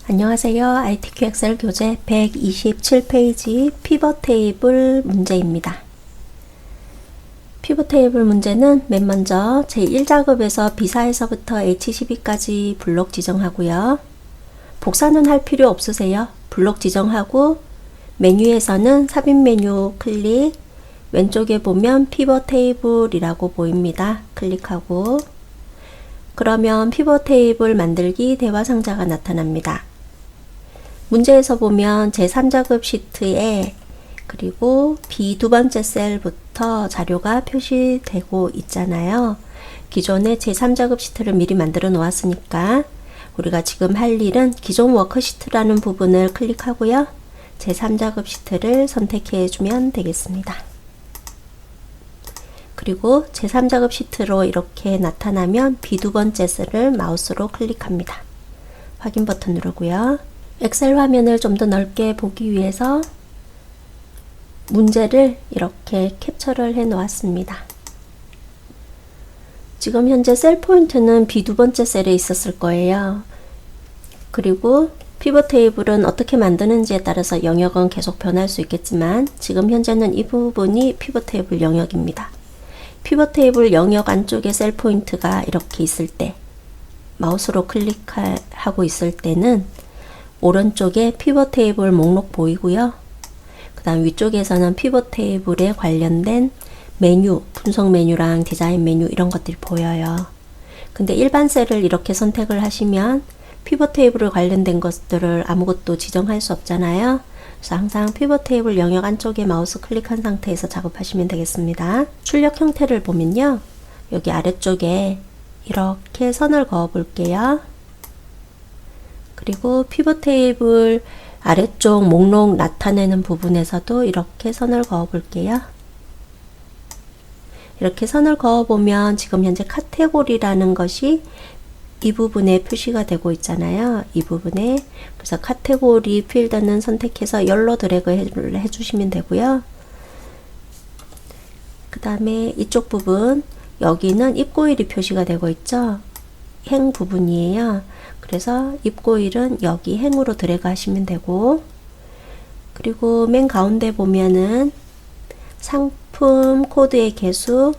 안녕하세요. ITQ 엑셀 교재 127페이지 피벗 테이블 문제입니다. 피벗 테이블 문제는 맨 먼저 제1작업에서 B4에서부터 H12까지 블록 지정하고요. 복사는 할 필요 없으세요. 블록 지정하고 메뉴에서는 삽입 메뉴 클릭, 왼쪽에 보면 피벗 테이블이라고 보입니다. 클릭하고 그러면 피벗 테이블 만들기 대화 상자가 나타납니다. 문제에서 보면 제3작업 시트에 그리고 B 두 번째 셀부터 자료가 표시되고 있잖아요. 기존에 제3작업 시트를 미리 만들어 놓았으니까 우리가 지금 할 일은 기존 워크시트라는 부분을 클릭하고요. 제3작업 시트를 선택해 주면 되겠습니다. 그리고 제3작업 시트로 이렇게 나타나면 B 두 번째 셀을 마우스로 클릭합니다. 확인 버튼 누르고요. 엑셀 화면을 좀 더 넓게 보기 위해서 문제를 이렇게 캡처를 해 놓았습니다. 지금 현재 셀 포인트는 B 두 번째 셀에 있었을 거예요. 그리고 피벗 테이블은 어떻게 만드는지에 따라서 영역은 계속 변할 수 있겠지만 지금 현재는 이 부분이 피벗 테이블 영역입니다. 피벗 테이블 영역 안쪽에 셀 포인트가 이렇게 있을 때 마우스로 클릭하고 있을 때는 오른쪽에 피벗 테이블 목록 보이고요. 그 다음 위쪽에서는 피벗 테이블에 관련된 메뉴, 분석 메뉴랑 디자인 메뉴 이런 것들이 보여요. 근데 일반 셀을 이렇게 선택을 하시면 피벗 테이블에 관련된 것들을 아무것도 지정할 수 없잖아요. 그래서 항상 피벗 테이블 영역 안쪽에 마우스 클릭한 상태에서 작업하시면 되겠습니다. 출력 형태를 보면요. 여기 아래쪽에 이렇게 선을 그어 볼게요. 그리고 피벗 테이블 아래쪽 목록 나타내는 부분에서도 이렇게 선을 그어 볼게요. 이렇게 선을 그어 보면 지금 현재 카테고리라는 것이 이 부분에 표시가 되고 있잖아요. 이 부분에. 그래서 카테고리 필드는 선택해서 열로 드래그 해주시면 되고요. 그 다음에 이쪽 부분 여기는 입고일이 표시가 되고 있죠. 행 부분이에요. 그래서 입고일은 여기 행으로 드래그 하시면 되고, 그리고 맨 가운데 보면은 상품 코드의 개수,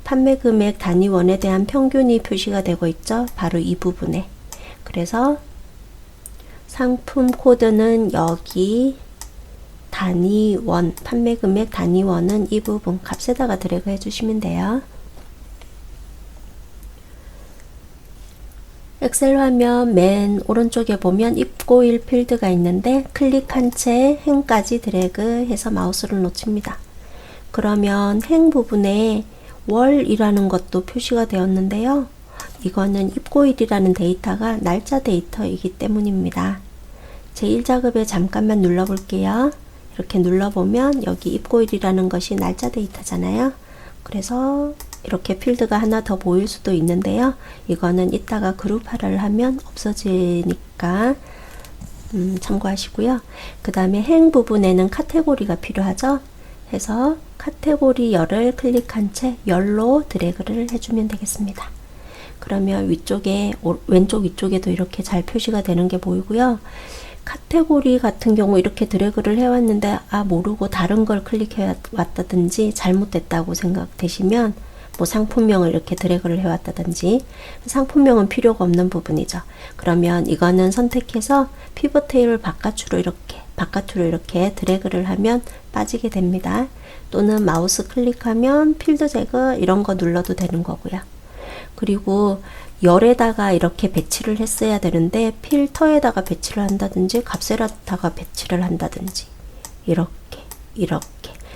판매 금액 단위원에 대한 평균이 표시가 되고 있죠. 바로 이 부분에. 그래서 상품 코드는 여기, 단위원, 판매 금액 단위원은 이 부분 값에다가 드래그 해주시면 돼요. 엑셀 화면 맨 오른쪽에 보면 입고일 필드가 있는데 클릭한 채 행까지 드래그 해서 마우스를 놓칩니다. 그러면 행 부분에 월이라는 것도 표시가 되었는데요. 이거는 입고일이라는 데이터가 날짜 데이터이기 때문입니다. 제1작업에 잠깐만 눌러볼게요. 이렇게 눌러보면 여기 입고일이라는 것이 날짜 데이터잖아요. 그래서 이렇게 필드가 하나 더 보일 수도 있는데요. 이거는 이따가 그룹화를 하면 없어지니까 참고하시고요. 그 다음에 행 부분에는 카테고리가 필요하죠. 해서 카테고리 열을 클릭한 채 열로 드래그를 해주면 되겠습니다. 그러면 위쪽에 왼쪽 위쪽에도 이렇게 잘 표시가 되는 게 보이고요. 카테고리 같은 경우 이렇게 드래그를 해왔는데 모르고 다른 걸 클릭해 왔다든지 잘못됐다고 생각되시면 뭐 상품명을 이렇게 드래그를 해왔다든지 상품명은 필요가 없는 부분이죠. 그러면 이거는 선택해서 피벗 테이블 바깥으로 이렇게 드래그를 하면 빠지게 됩니다. 또는 마우스 클릭하면 필드 제거 이런 거 눌러도 되는 거고요. 그리고 열에다가 이렇게 배치를 했어야 되는데 필터에다가 배치를 한다든지 값에다가 배치를 한다든지 이렇게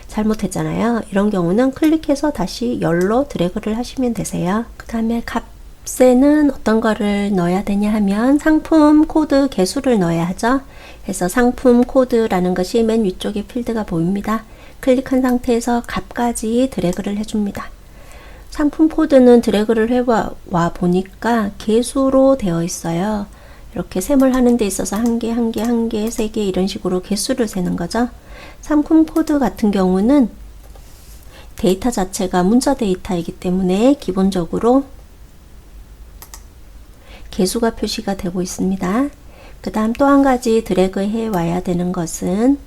잘못했잖아요. 이런 경우는 클릭해서 다시 열로 드래그를 하시면 되세요. 그 다음에 값에는 어떤 거를 넣어야 되냐 하면 상품 코드 개수를 넣어야 하죠. 그래서 상품 코드라는 것이 맨 위쪽에 필드가 보입니다. 클릭한 상태에서 값까지 드래그를 해줍니다. 상품 코드는 드래그를 해와 보니까 개수로 되어 있어요. 이렇게 셈을 하는 데 있어서 한 개, 세 개 이런 식으로 개수를 세는 거죠. 상품 코드 같은 경우는 데이터 자체가 문자 데이터이기 때문에 기본적으로 개수가 표시가 되고 있습니다. 그 다음 또 한 가지 드래그 해 와야 되는 것은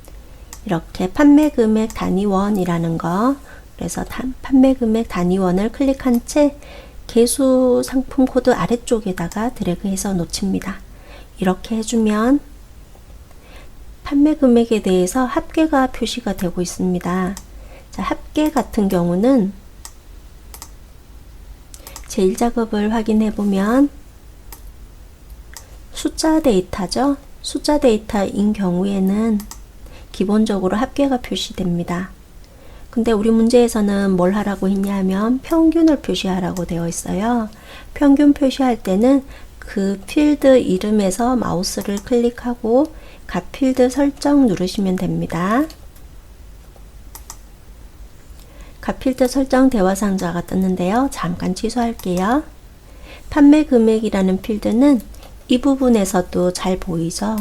이렇게 판매 금액 단위원이라는 거, 그래서 판매 금액 단위원을 클릭한 채 개수 상품 코드 아래쪽에다가 드래그 해서 놓칩니다. 이렇게 해주면 판매 금액에 대해서 합계가 표시가 되고 있습니다. 자, 합계 같은 경우는 제1작업을 확인해 보면 숫자 데이터죠. 숫자 데이터인 경우에는 기본적으로 합계가 표시됩니다. 근데 우리 문제에서는 뭘 하라고 했냐면 평균을 표시하라고 되어 있어요. 평균 표시할 때는 그 필드 이름에서 마우스를 클릭하고 각 필드 설정 누르시면 됩니다. 각 필드 설정 대화 상자가 떴는데요. 잠깐 취소할게요. 판매 금액이라는 필드는 이 부분에서도 잘 보이죠?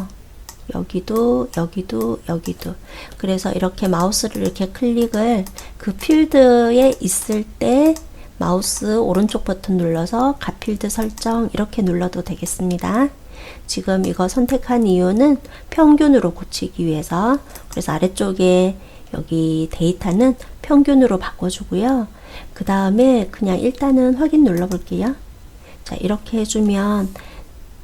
여기도 여기도 여기도. 그래서 이렇게 마우스를 이렇게 클릭을 그 필드에 있을 때 마우스 오른쪽 버튼 눌러서 각 필드 설정 이렇게 눌러도 되겠습니다. 지금 이거 선택한 이유는 평균으로 고치기 위해서. 그래서 아래쪽에 여기 데이터는 평균으로 바꿔주고요. 그 다음에 그냥 일단은 확인 눌러 볼게요. 자, 이렇게 해주면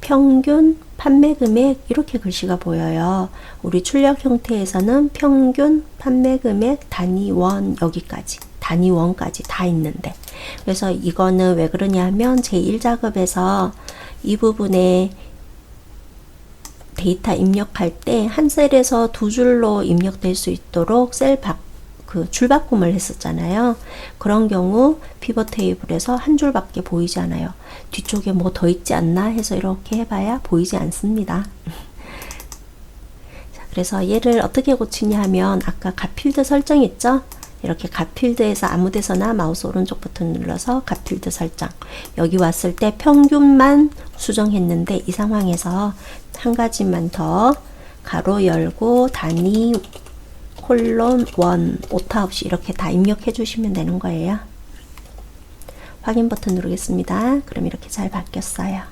평균 판매 금액 이렇게 글씨가 보여요. 우리 출력 형태에서는 평균 판매 금액 단위원 여기까지 단위원까지 다 있는데, 그래서 이거는 왜 그러냐 하면 제1작업에서 이 부분에 데이터 입력할 때 한 셀에서 두 줄로 입력될 수 있도록 그 줄바꿈을 했었잖아요. 그런 경우 피벗 테이블에서 한 줄밖에 보이지 않아요. 뒤쪽에 뭐 더 있지 않나 해서 이렇게 해봐야 보이지 않습니다. 자, 그래서 얘를 어떻게 고치냐 하면 아까 각 필드 설정 있죠? 이렇게 각 필드에서 아무 데서나 마우스 오른쪽 버튼 눌러서 각 필드 설정. 여기 왔을 때 평균만 수정했는데 이 상황에서 한 가지만 더 가로 열고 단위 콜론 원 오타 없이 이렇게 다 입력해 주시면 되는 거예요. 확인 버튼 누르겠습니다. 그럼 이렇게 잘 바뀌었어요.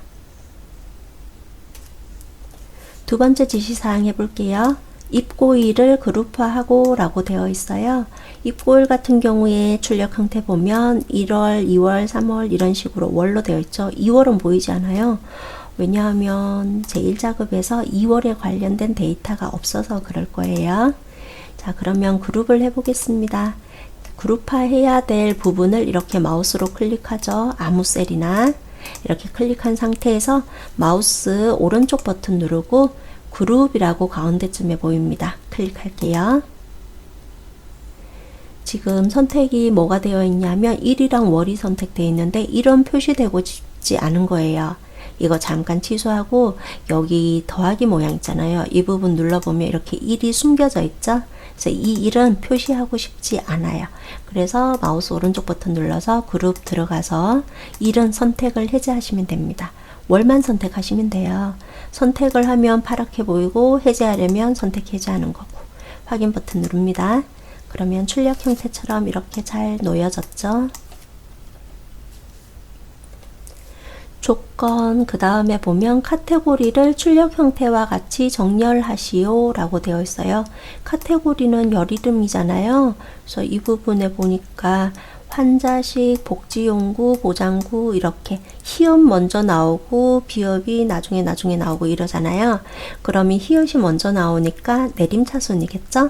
두 번째 지시사항 해볼게요. 입고일을 그룹화하고 라고 되어 있어요. 입고일 같은 경우에 출력 형태 보면 1월, 2월, 3월 이런 식으로 월로 되어 있죠. 2월은 보이지 않아요. 왜냐하면 제1작업에서 2월에 관련된 데이터가 없어서 그럴 거예요. 자, 그러면 그룹을 해보겠습니다. 그룹화 해야 될 부분을 이렇게 마우스로 클릭하죠. 아무 셀이나 이렇게 클릭한 상태에서 마우스 오른쪽 버튼 누르고 그룹이라고 가운데쯤에 보입니다. 클릭할게요. 지금 선택이 뭐가 되어 있냐면 일이랑 월이 선택되어 있는데 일은 표시되고 있지 않은 거예요. 이거 잠깐 취소하고 여기 더하기 모양 있잖아요. 이 부분 눌러보면 이렇게 1이 숨겨져 있죠. 그래서 이 1은 표시하고 싶지 않아요. 그래서 마우스 오른쪽 버튼 눌러서 그룹 들어가서 1은 선택을 해제하시면 됩니다. 월만 선택하시면 돼요. 선택을 하면 파랗게 보이고 해제하려면 선택 해제하는 거고. 확인 버튼 누릅니다. 그러면 출력 형태처럼 이렇게 잘 놓여졌죠. 조건 그 다음에 보면 카테고리를 출력 형태와 같이 정렬하시오 라고 되어 있어요. 카테고리는 열 이름이잖아요. 그래서 이 부분에 보니까 환자식, 복지용구, 보장구 이렇게 히읗 먼저 나오고 비읍이 나중에 나오고 이러잖아요. 그럼 이 히읗이 먼저 나오니까 내림차순이겠죠?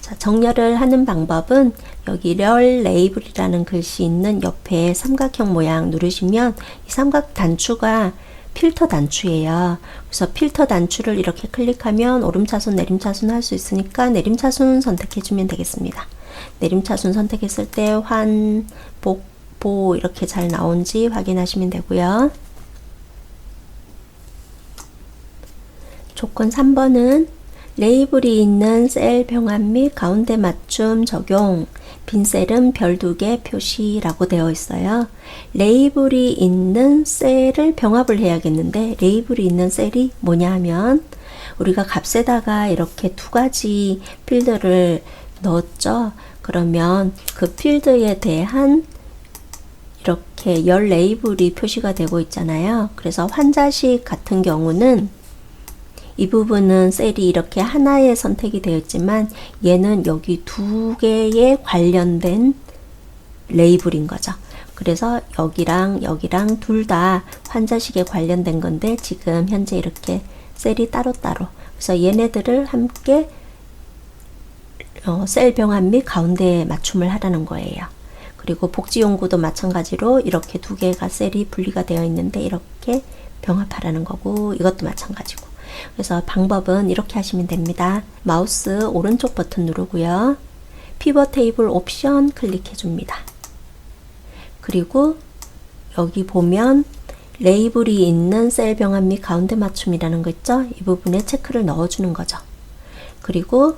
자, 정렬을 하는 방법은 여기 열 레이블이라는 글씨 있는 옆에 삼각형 모양 누르시면 이 삼각 단추가 필터 단추예요. 그래서 필터 단추를 이렇게 클릭하면 오름차순, 내림차순 할 수 있으니까 내림차순 선택해주면 되겠습니다. 내림차순 선택했을 때 환, 복, 보 이렇게 잘 나온지 확인하시면 되고요. 조건 3번은 레이블이 있는 셀 병합 및 가운데 맞춤 적용, 빈 셀은 별 2개 표시라고 되어 있어요. 레이블이 있는 셀을 병합을 해야겠는데 레이블이 있는 셀이 뭐냐 하면 우리가 값에다가 이렇게 두 가지 필드를 넣었죠. 그러면 그 필드에 대한 이렇게 열 레이블이 표시가 되고 있잖아요. 그래서 환자식 같은 경우는 이 부분은 셀이 이렇게 하나에 선택이 되어 있지만 얘는 여기 두 개에 관련된 레이블인 거죠. 그래서 여기랑 여기랑 둘 다 환자식에 관련된 건데 지금 현재 이렇게 셀이 따로따로. 그래서 얘네들을 함께 셀 병합 및 가운데에 맞춤을 하라는 거예요. 그리고 복지용구도 마찬가지로 이렇게 두 개가 셀이 분리가 되어 있는데 이렇게 병합하라는 거고 이것도 마찬가지고. 그래서 방법은 이렇게 하시면 됩니다. 마우스 오른쪽 버튼 누르고요. 피벗 테이블 옵션 클릭해 줍니다. 그리고 여기 보면 레이블이 있는 셀 병합 및 가운데 맞춤이라는 거 있죠? 이 부분에 체크를 넣어주는 거죠. 그리고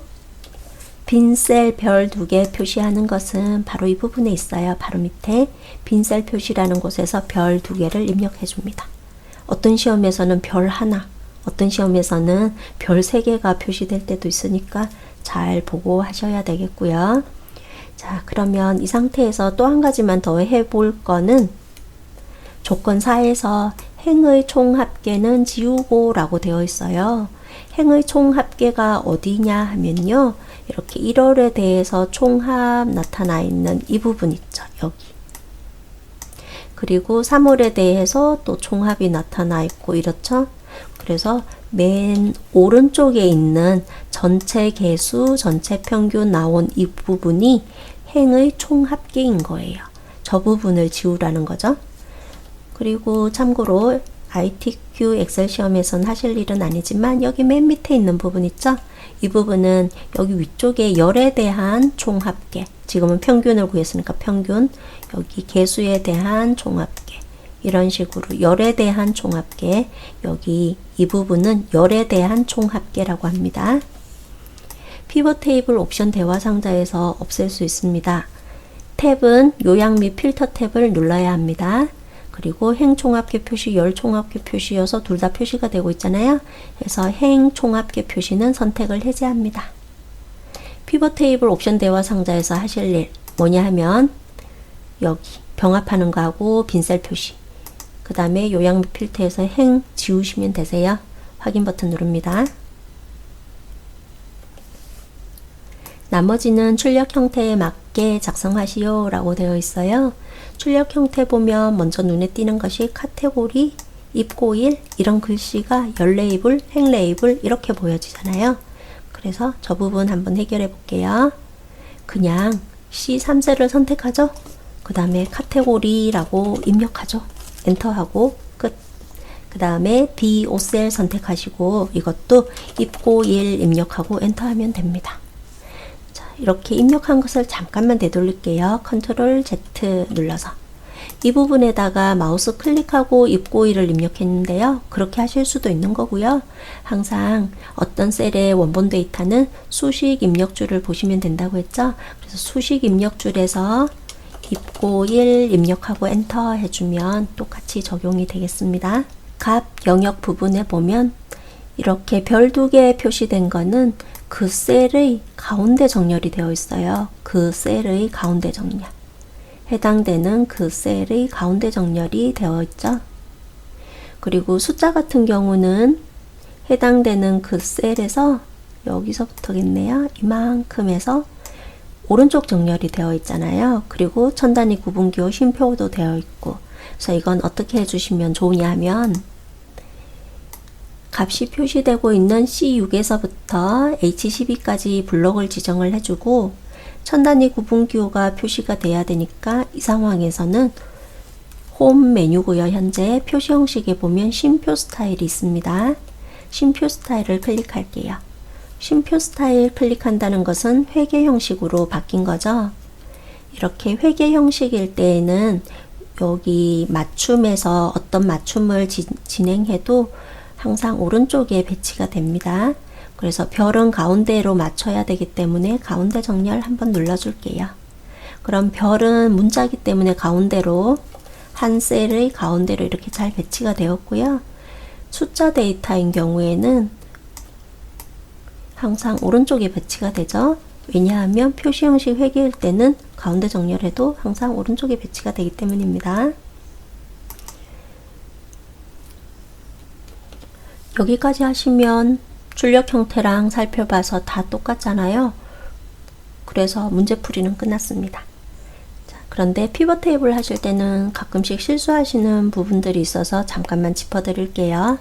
빈 셀 별 2개 표시하는 것은 바로 이 부분에 있어요. 바로 밑에 빈 셀 표시라는 곳에서 별 2개를 입력해 줍니다. 어떤 시험에서는 별 하나, 어떤 시험에서는 별 3개가 표시될 때도 있으니까 잘 보고 하셔야 되겠고요. 자, 그러면 이 상태에서 또 한 가지만 더 해볼 거는 조건 4에서 행의 총합계는 지우고 라고 되어 있어요. 행의 총합계가 어디냐 하면요. 이렇게 1월에 대해서 총합 나타나 있는 이 부분 있죠. 여기. 그리고 3월에 대해서 또 총합이 나타나 있고 이렇죠. 그래서 맨 오른쪽에 있는 전체 개수, 전체 평균 나온 이 부분이 행의 총합계인 거예요. 저 부분을 지우라는 거죠. 그리고 참고로 ITQ 엑셀 시험에선 하실 일은 아니지만 여기 맨 밑에 있는 부분 있죠? 이 부분은 여기 위쪽에 열에 대한 총합계, 지금은 평균을 구했으니까 평균, 여기 개수에 대한 총합계, 이런 식으로 열에 대한 총합계, 여기 이 부분은 열에 대한 총합계라고 합니다. 피벗 테이블 옵션 대화 상자에서 없앨 수 있습니다. 탭은 요약 및 필터 탭을 눌러야 합니다. 그리고 행 총합계 표시, 열 총합계 표시여서 둘 다 표시가 되고 있잖아요. 그래서 행 총합계 표시는 선택을 해제합니다. 피벗 테이블 옵션 대화 상자에서 하실 일 뭐냐 하면 여기 병합하는 거하고 빈셀 표시, 그 다음에 요약 및 필터에서 행 지우시면 되세요. 확인 버튼 누릅니다. 나머지는 출력 형태에 맞게 작성하시오 라고 되어 있어요. 출력 형태 보면 먼저 눈에 띄는 것이 카테고리, 입고일, 이런 글씨가 열 레이블, 행 레이블 이렇게 보여지잖아요. 그래서 저 부분 한번 해결해 볼게요. 그냥 C3셀을 선택하죠. 그 다음에 카테고리라고 입력하죠. 엔터하고 끝. 그 다음에 D5셀 선택하시고 이것도 입고일 입력하고 엔터하면 됩니다. 이렇게 입력한 것을 잠깐만 되돌릴게요. 컨트롤 Z 눌러서 이 부분에다가 마우스 클릭하고 입고일을 입력했는데요. 그렇게 하실 수도 있는 거고요. 항상 어떤 셀의 원본 데이터는 수식 입력줄을 보시면 된다고 했죠. 그래서 수식 입력줄에서 입고일 입력하고 엔터 해주면 똑같이 적용이 되겠습니다. 값 영역 부분에 보면 이렇게 별 2개 표시된 거는 그 셀의 가운데 정렬이 되어 있어요. 그 셀의 가운데 정렬. 해당되는 그 셀의 가운데 정렬이 되어 있죠. 그리고 숫자 같은 경우는 해당되는 그 셀에서 여기서부터겠네요. 이만큼에서 오른쪽 정렬이 되어 있잖아요. 그리고 천 단위 구분기호 쉼표도 되어 있고. 그래서 이건 어떻게 해주시면 좋으냐 하면 값이 표시되고 있는 C6에서부터 H12까지 블록을 지정을 해주고 천 단위 구분기호가 표시가 돼야 되니까 이 상황에서는 홈 메뉴고요. 현재 표시 형식에 보면 쉼표 스타일이 있습니다. 쉼표 스타일을 클릭할게요. 쉼표 스타일 클릭한다는 것은 회계 형식으로 바뀐 거죠. 이렇게 회계 형식일 때에는 여기 맞춤에서 어떤 맞춤을 진행해도 항상 오른쪽에 배치가 됩니다. 그래서 별은 가운데로 맞춰야 되기 때문에 가운데 정렬 한번 눌러줄게요. 그럼 별은 문자이기 때문에 가운데로 한 셀의 가운데로 이렇게 잘 배치가 되었고요. 숫자 데이터인 경우에는 항상 오른쪽에 배치가 되죠. 왜냐하면 표시 형식 회계일 때는 가운데 정렬해도 항상 오른쪽에 배치가 되기 때문입니다. 여기까지 하시면 출력 형태랑 살펴봐서 다 똑같잖아요. 그래서 문제풀이는 끝났습니다. 자, 그런데 피벗 테이블 하실 때는 가끔씩 실수하시는 부분들이 있어서 잠깐만 짚어드릴게요.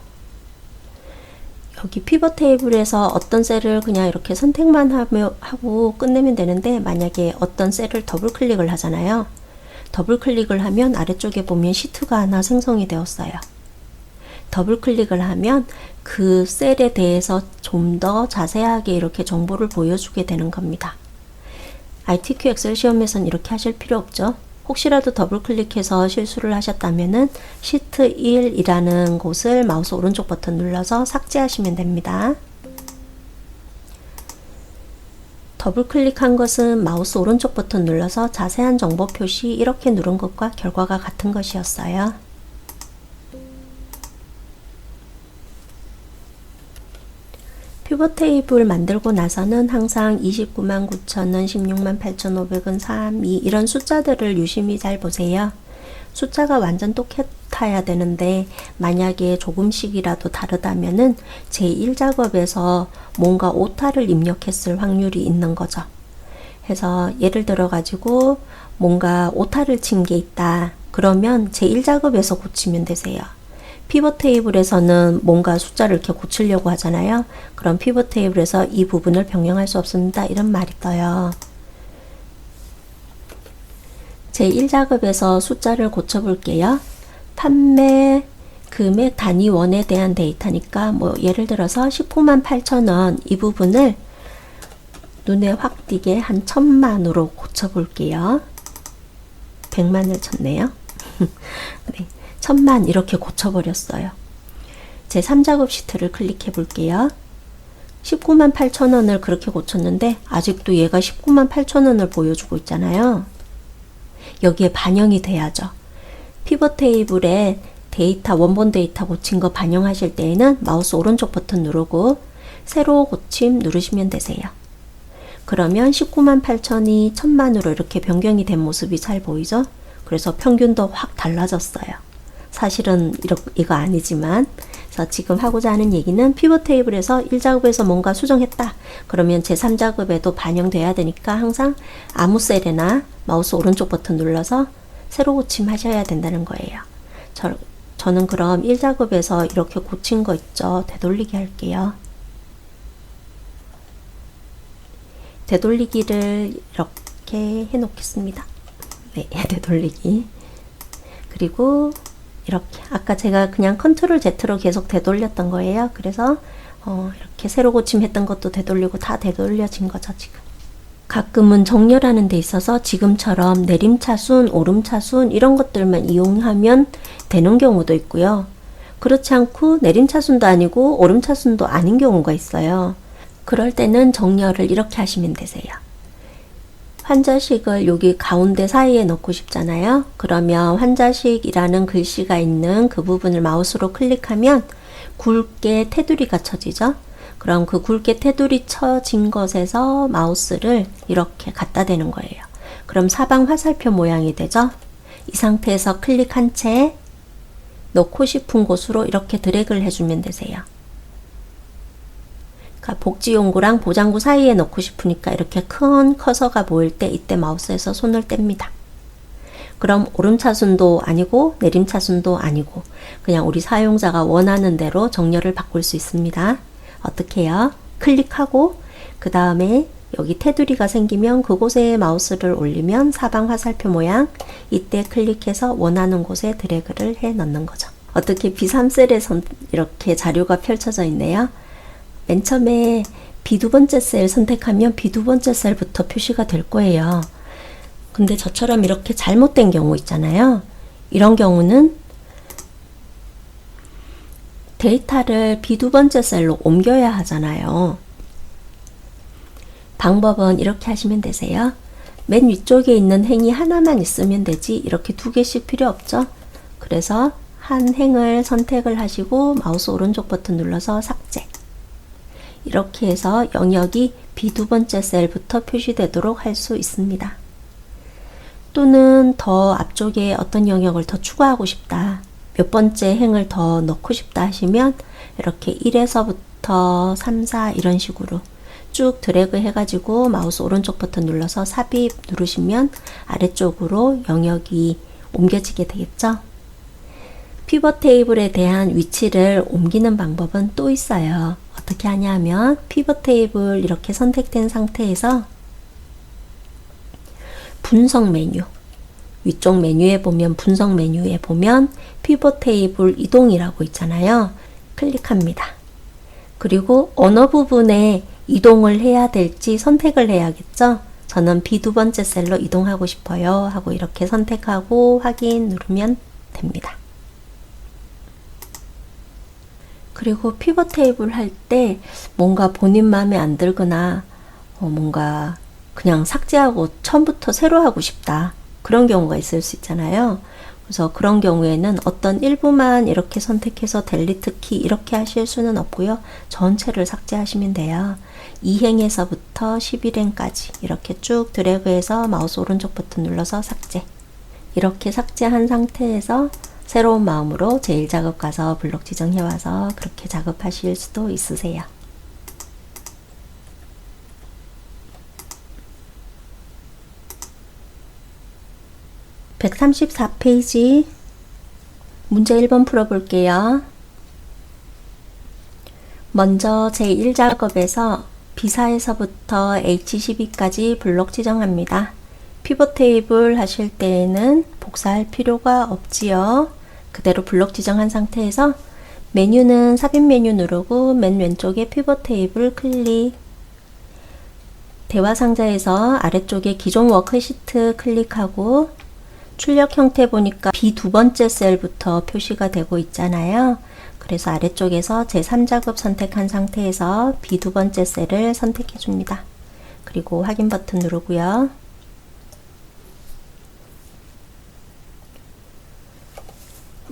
여기 피벗 테이블에서 어떤 셀을 그냥 이렇게 선택만 하고 끝내면 되는데, 만약에 어떤 셀을 더블 클릭을 하잖아요. 더블 클릭을 하면 아래쪽에 보면 시트가 하나 생성이 되었어요. 더블 클릭을 하면 그 셀에 대해서 좀 더 자세하게 이렇게 정보를 보여주게 되는 겁니다. ITQ 엑셀 시험에선 이렇게 하실 필요 없죠. 혹시라도 더블 클릭해서 실수를 하셨다면은 시트 1이라는 곳을 마우스 오른쪽 버튼 눌러서 삭제하시면 됩니다. 더블 클릭한 것은 마우스 오른쪽 버튼 눌러서 자세한 정보 표시 이렇게 누른 것과 결과가 같은 것이었어요. 피벗 테이블 만들고 나서는 항상 299만 9천원, 16만 8,500원, 3, 2 이런 숫자들을 유심히 잘 보세요. 숫자가 완전 똑같아야 되는데 만약에 조금씩이라도 다르다면은 제1작업에서 뭔가 오타를 입력했을 확률이 있는 거죠. 해서 예를 들어 가지고 뭔가 오타를 친 게 있다. 그러면 제1작업에서 고치면 되세요. 피벗 테이블에서는 뭔가 숫자를 이렇게 고치려고 하잖아요. 그럼 피벗 테이블에서 이 부분을 변경할 수 없습니다. 이런 말이 떠요. 제1작업에서 숫자를 고쳐 볼게요. 판매 금액 단위원에 대한 데이터니까 뭐 예를 들어서 19만 8천원 이 부분을 눈에 확 띄게 한 1000만으로 고쳐 볼게요. 100만을 쳤네요. 네. 1000만 이렇게 고쳐버렸어요. 제 3작업 시트를 클릭해 볼게요. 19만 8천원을 그렇게 고쳤는데 아직도 얘가 19만 8천원을 보여주고 있잖아요. 여기에 반영이 돼야죠. 피벗 테이블에 데이터, 원본 데이터 고친 거 반영하실 때에는 마우스 오른쪽 버튼 누르고 새로 고침 누르시면 되세요. 그러면 19만 8천이 1000만으로 이렇게 변경이 된 모습이 잘 보이죠? 그래서 평균도 확 달라졌어요. 사실은 이거 아니지만, 그래서 지금 하고자 하는 얘기는 피벗 테이블에서 1작업에서 뭔가 수정했다. 그러면 제3작업에도 반영돼야 되니까 항상 아무 셀에나 마우스 오른쪽 버튼 눌러서 새로 고침하셔야 된다는 거예요. 저는 그럼 1작업에서 이렇게 고친 거 있죠. 되돌리기 할게요. 되돌리기를 이렇게 해 놓겠습니다. 네, 되돌리기. 그리고 이렇게 아까 제가 그냥 컨트롤 Z로 계속 되돌렸던 거예요. 그래서 이렇게 새로 고침했던 것도 되돌리고 다 되돌려진 거죠. 지금 가끔은 정렬하는 데 있어서 지금처럼 내림차순, 오름차순 이런 것들만 이용하면 되는 경우도 있고요. 그렇지 않고 내림차순도 아니고 오름차순도 아닌 경우가 있어요. 그럴 때는 정렬을 이렇게 하시면 되세요. 환자식을 여기 가운데 사이에 넣고 싶잖아요. 그러면 환자식이라는 글씨가 있는 그 부분을 마우스로 클릭하면 굵게 테두리가 쳐지죠. 그럼 그 굵게 테두리 쳐진 것에서 마우스를 이렇게 갖다 대는 거예요. 그럼 사방 화살표 모양이 되죠. 이 상태에서 클릭한 채 넣고 싶은 곳으로 이렇게 드래그를 해주면 되세요. 복지용구랑 보장구 사이에 넣고 싶으니까 이렇게 큰 커서가 보일 때 이때 마우스에서 손을 뗍니다. 그럼 오름차순도 아니고 내림차순도 아니고 그냥 우리 사용자가 원하는 대로 정렬을 바꿀 수 있습니다. 어떻게 해요? 클릭하고 그 다음에 여기 테두리가 생기면 그곳에 마우스를 올리면 사방 화살표 모양, 이때 클릭해서 원하는 곳에 드래그를 해 넣는 거죠. 어떻게 B3셀에 이렇게 자료가 펼쳐져 있네요. 맨 처음에 B 두 번째 셀 선택하면 B 두 번째 셀부터 표시가 될 거예요. 근데 저처럼 이렇게 잘못된 경우 있잖아요. 이런 경우는 데이터를 B 두 번째 셀로 옮겨야 하잖아요. 방법은 이렇게 하시면 되세요. 맨 위쪽에 있는 행이 하나만 있으면 되지 이렇게 두 개씩 필요 없죠. 그래서 한 행을 선택을 하시고 마우스 오른쪽 버튼 눌러서 삭제. 이렇게 해서 영역이 B 두 번째 셀부터 표시되도록 할 수 있습니다. 또는 더 앞쪽에 어떤 영역을 더 추가하고 싶다. 몇 번째 행을 더 넣고 싶다 하시면 이렇게 1에서부터 1부터 3, 4 이런 식으로 쭉 드래그 해가지고 마우스 오른쪽 버튼 눌러서 삽입 누르시면 아래쪽으로 영역이 옮겨지게 되겠죠. 피벗 테이블에 대한 위치를 옮기는 방법은 또 있어요. 어떻게 하냐면 피벗 테이블 이렇게 선택된 상태에서 분석 메뉴, 위쪽 메뉴에 보면 분석 메뉴에 보면 피벗 테이블 이동이라고 있잖아요. 클릭합니다. 그리고 어느 부분에 이동을 해야 될지 선택을 해야겠죠. 저는 B 두 번째 셀로 이동하고 싶어요 하고 이렇게 선택하고 확인 누르면 됩니다. 그리고 피벗 테이블 할 때 뭔가 본인 마음에 안 들거나 뭔가 그냥 삭제하고 처음부터 새로 하고 싶다, 그런 경우가 있을 수 있잖아요. 그래서 그런 경우에는 어떤 일부만 이렇게 선택해서 델리트 키 이렇게 하실 수는 없고요. 전체를 삭제하시면 돼요. 2행에서부터 11행까지 이렇게 쭉 드래그해서 마우스 오른쪽 버튼 눌러서 삭제. 이렇게 삭제한 상태에서 새로운 마음으로 제1작업 가서 블록 지정해 와서 그렇게 작업하실 수도 있으세요. (134페이지) 문제 1번 풀어볼게요. 먼저 제1작업에서 B사에서부터 H12까지 블록 지정합니다. 피벗 테이블 하실 때에는 복사할 필요가 없지요. 그대로 블록 지정한 상태에서 메뉴는 삽입 메뉴 누르고 맨 왼쪽에 피벗 테이블 클릭. 대화 상자에서 아래쪽에 기존 워크시트 클릭하고 출력 형태 보니까 B 두 번째 셀부터 표시가 되고 있잖아요. 그래서 아래쪽에서 제3작업 선택한 상태에서 B 두 번째 셀을 선택해 줍니다. 그리고 확인 버튼 누르고요.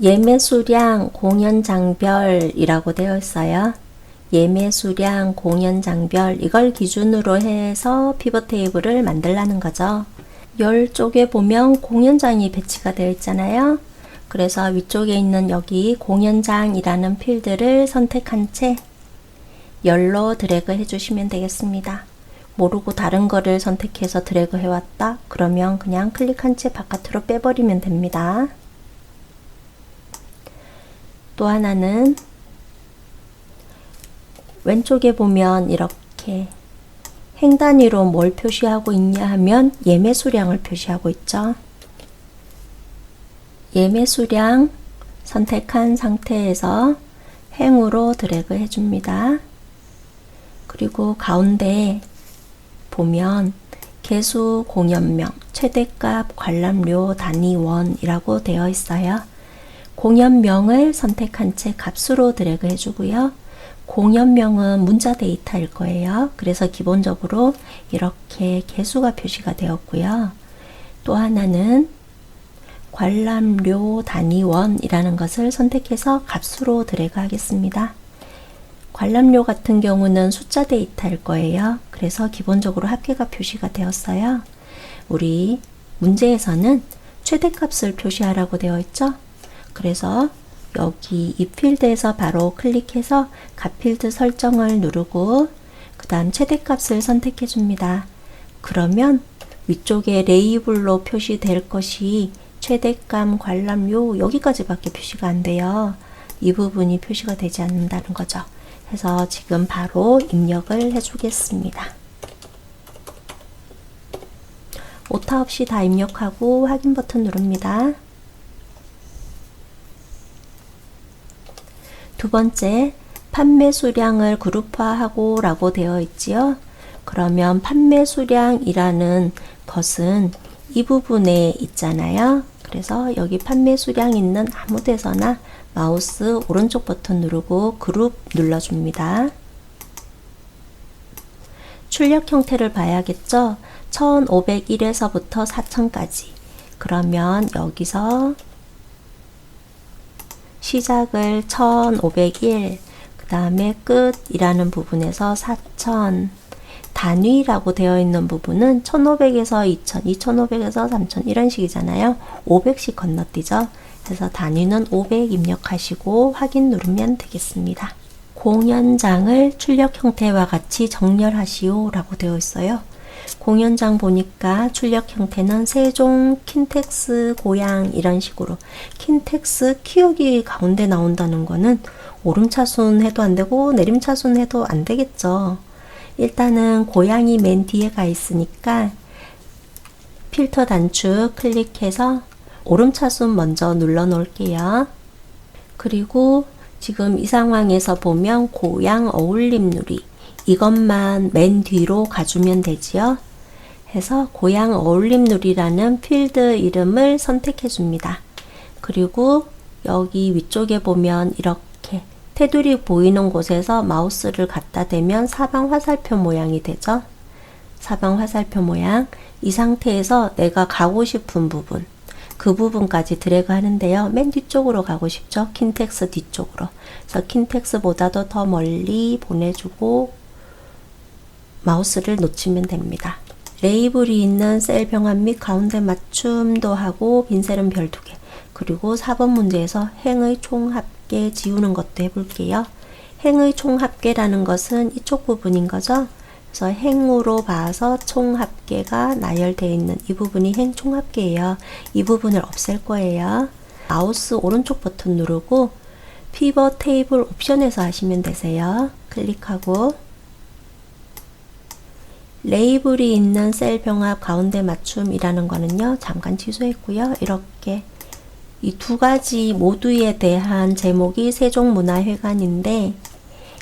예매 수량, 공연 장별이라고 되어 있어요. 예매 수량, 공연 장별, 이걸 기준으로 해서 피벗 테이블을 만들라는 거죠. 열 쪽에 보면 공연장이 배치가 되어 있잖아요. 그래서 위쪽에 있는 여기 공연장이라는 필드를 선택한 채 열로 드래그 해주시면 되겠습니다. 모르고 다른 거를 선택해서 드래그 해왔다? 그러면 그냥 클릭한 채 바깥으로 빼버리면 됩니다. 또 하나는 왼쪽에 보면 이렇게 행 단위로 뭘 표시하고 있냐 하면 예매 수량을 표시하고 있죠. 예매 수량 선택한 상태에서 행으로 드래그 해줍니다. 그리고 가운데 보면 개수 공연명, 최대값, 관람료, 단위원이라고 되어 있어요. 공연명을 선택한 채 값으로 드래그 해주고요. 공연명은 문자 데이터일 거예요. 그래서 기본적으로 이렇게 개수가 표시가 되었고요. 또 하나는 관람료 단위원이라는 것을 선택해서 값으로 드래그 하겠습니다. 관람료 같은 경우는 숫자 데이터일 거예요. 그래서 기본적으로 합계가 표시가 되었어요. 우리 문제에서는 최대값을 표시하라고 되어 있죠. 그래서 여기 이 필드에서 바로 클릭해서 값 필드 설정을 누르고 그 다음 최대값을 선택해 줍니다. 그러면 위쪽에 레이블로 표시될 것이 최대값, 관람료 여기까지밖에 표시가 안 돼요. 이 부분이 표시가 되지 않는다는 거죠. 그래서 지금 바로 입력을 해주겠습니다. 오타 없이 다 입력하고 확인 버튼 누릅니다. 두 번째, 판매 수량을 그룹화하고 라고 되어 있지요. 그러면 판매 수량이라는 것은 이 부분에 있잖아요. 그래서 여기 판매 수량 있는 아무 데서나 마우스 오른쪽 버튼 누르고 그룹 눌러줍니다. 출력 형태를 봐야겠죠. 1501에서부터 4000까지. 그러면 여기서 시작을 1501, 그 다음에 끝이라는 부분에서 4000, 단위라고 되어 있는 부분은 1500에서 2000, 2500에서 3000 이런 식이잖아요. 500씩 건너뛰죠. 그래서 단위는 500 입력하시고 확인 누르면 되겠습니다. 공연장을 출력 형태와 같이 정렬하시오 라고 되어 있어요. 공연장 보니까 출력 형태는 세종, 킨텍스, 고양 이런 식으로. 킨텍스 키우기 가운데 나온다는 거는 오름차순 해도 안 되고 내림차순 해도 안 되겠죠. 일단은 고양이 맨 뒤에 가 있으니까 필터 단축 클릭해서 오름차순 먼저 눌러 놓을게요. 그리고 지금 이 상황에서 보면 고양 어울림 누리 이것만 맨 뒤로 가주면 되지요. 해서 고양 어울림 누리라는 필드 이름을 선택해 줍니다. 그리고 여기 위쪽에 보면 이렇게 테두리 보이는 곳에서 마우스를 갖다 대면 사방 화살표 모양이 되죠. 사방 화살표 모양. 이 상태에서 내가 가고 싶은 부분, 그 부분까지 드래그 하는데요. 맨 뒤쪽으로 가고 싶죠. 킨텍스 뒤쪽으로. 그래서 킨텍스보다도 더 멀리 보내주고 마우스를 놓치면 됩니다. 레이블이 있는 셀 병합 및 가운데 맞춤도 하고 빈셀은 별 2개. 그리고 4번 문제에서 행의 총합계 지우는 것도 해볼게요. 행의 총합계라는 것은 이쪽 부분인 거죠. 그래서 행으로 봐서 총합계가 나열되어 있는 이 부분이 행 총합계예요. 이 부분을 없앨 거예요. 마우스 오른쪽 버튼 누르고 피벗 테이블 옵션에서 하시면 되세요. 클릭하고 레이블이 있는 셀 병합 가운데 맞춤이라는 거는요. 잠깐 취소했고요. 이렇게 이 두 가지 모두에 대한 제목이 세종문화회관인데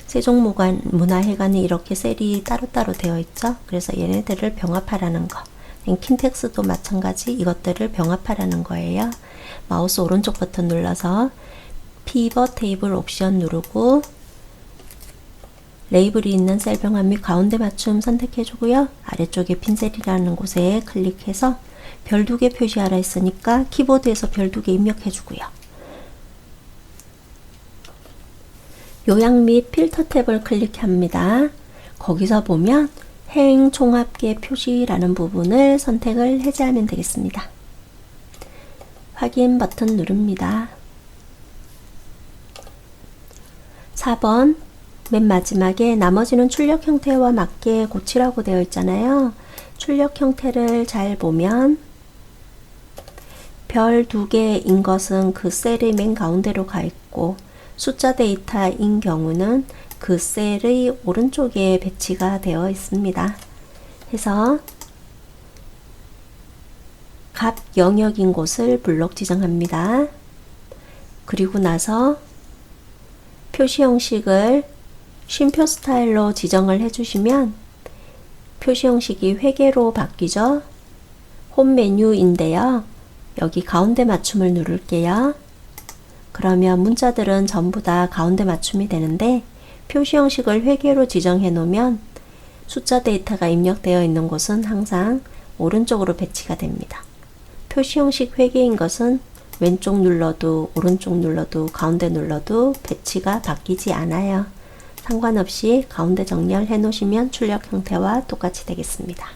세종문화회관이 이렇게 셀이 따로따로 되어 있죠. 그래서 얘네들을 병합하라는 거. 킨텍스도 마찬가지 이것들을 병합하라는 거예요. 마우스 오른쪽 버튼 눌러서 피벗 테이블 옵션 누르고 레이블이 있는 셀 병합 및 가운데 맞춤 선택해 주고요. 아래쪽에 핀셀이라는 곳에 클릭해서 별 2개 표시하라 했으니까 키보드에서 별 2개 입력해 주고요. 요약 및 필터 탭을 클릭합니다. 거기서 보면 행 총합계 표시라는 부분을 선택을 해제하면 되겠습니다. 확인 버튼 누릅니다. 4번 맨 마지막에 나머지는 출력 형태와 맞게 고치라고 되어 있잖아요. 출력 형태를 잘 보면 별 2개인 것은 그 셀의 맨 가운데로 가 있고 숫자 데이터인 경우는 그 셀의 오른쪽에 배치가 되어 있습니다. 해서 값 영역인 곳을 블록 지정합니다. 그리고 나서 표시 형식을 쉼표 스타일로 지정을 해주시면 표시 형식이 회계로 바뀌죠. 홈 메뉴인데요. 여기 가운데 맞춤을 누를게요. 그러면 문자들은 전부 다 가운데 맞춤이 되는데 표시 형식을 회계로 지정해 놓으면 숫자 데이터가 입력되어 있는 곳은 항상 오른쪽으로 배치가 됩니다. 표시 형식 회계인 것은 왼쪽 눌러도 오른쪽 눌러도 가운데 눌러도 배치가 바뀌지 않아요. 상관없이 가운데 정렬해 놓으시면 출력 형태와 똑같이 되겠습니다.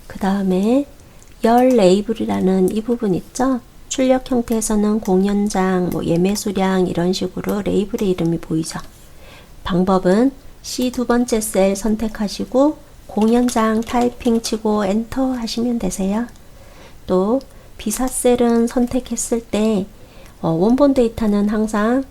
그 다음에 열 레이블이라는 이 부분 있죠? 출력 형태에서는 공연장, 예매 수량 이런 식으로 레이블의 이름이 보이죠? 방법은 C 두 번째 셀 선택하시고 공연장 타이핑 치고 엔터 하시면 되세요. 또 비사셀은 선택했을 때 원본 데이터는 항상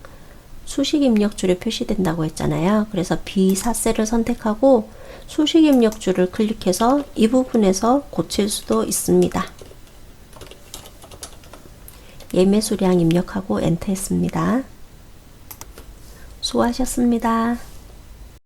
수식 입력줄에 표시된다고 했잖아요. 그래서 비사셀을 선택하고 수식 입력줄을 클릭해서 이 부분에서 고칠 수도 있습니다. 예매 수량 입력하고 엔터 했습니다. 수고하셨습니다.